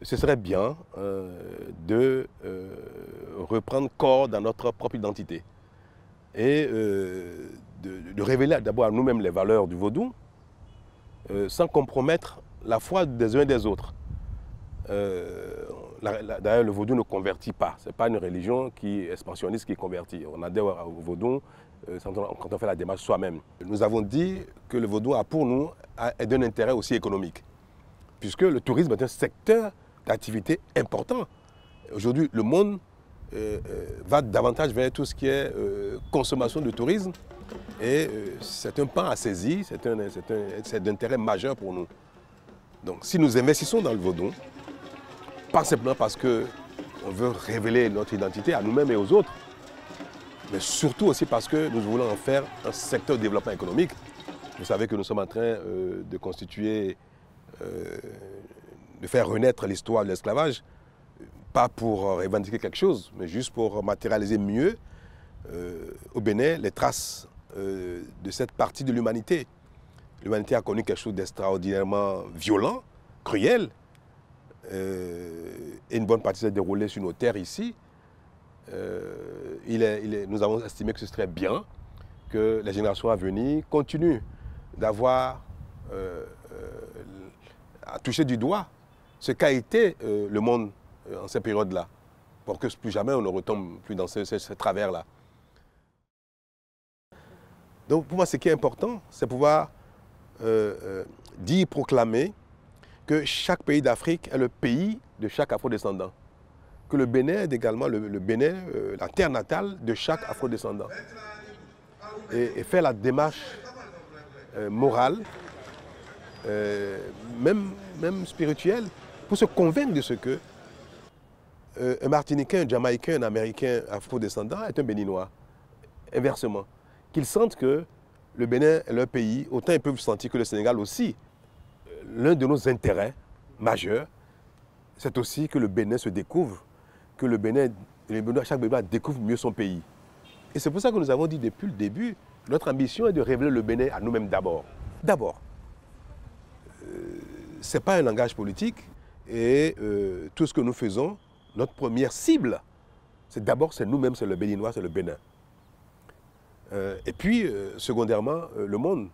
ce serait bien de reprendre corps dans notre propre identité et de révéler d'abord à nous-mêmes les valeurs du vaudou sans compromettre la foi des uns et des autres. D'ailleurs, le vaudou ne convertit pas. Ce n'est pas une religion qui est expansionniste qui convertit. On adhère au vaudou quand on fait la démarche soi-même. Nous avons dit que le vaudou a pour nous d'un intérêt aussi économique, puisque le tourisme est un secteur d'activité important. Aujourd'hui, le monde va davantage vers tout ce qui est consommation de tourisme et c'est un pan à saisir, c'est d'intérêt majeur pour nous. Donc si nous investissons dans le vaudou, pas simplement parce qu'on veut révéler notre identité à nous-mêmes et aux autres, mais surtout aussi parce que nous voulons en faire un secteur de développement économique. Vous savez que nous sommes en train de constituer, de faire renaître l'histoire de l'esclavage, pas pour revendiquer quelque chose, mais juste pour matérialiser mieux au Bénin les traces de cette partie de l'humanité. L'humanité a connu quelque chose d'extraordinairement violent, cruel, et une bonne partie s'est déroulée sur nos terres ici. Nous avons estimé que ce serait bien que les générations à venir continuent d'avoir à toucher du doigt ce qu'a été le monde en ces périodes-là, pour que plus jamais on ne retombe plus dans ce travers-là. Donc pour moi, ce qui est important, c'est pouvoir dire, proclamer que chaque pays d'Afrique est le pays de chaque afrodescendant. Que le Bénin est également le Bénin, la terre natale de chaque afrodescendant. Et faire la démarche morale, même spirituelle, pour se convaincre de ce que un Martiniquais, un Jamaïcain, un Américain afrodescendant est un Béninois. Inversement. Qu'ils sentent que le Bénin est leur pays, autant ils peuvent sentir que le Sénégal aussi. L'un de nos intérêts majeurs, c'est aussi que le Bénin se découvre, que chaque Béninois découvre mieux son pays. Et c'est pour ça que nous avons dit depuis le début, notre ambition est de révéler le Bénin à nous-mêmes d'abord. D'abord. Ce n'est pas un langage politique et tout ce que nous faisons, notre première cible, c'est d'abord nous-mêmes, c'est le Béninois, c'est le Bénin. Et puis, secondairement, le monde.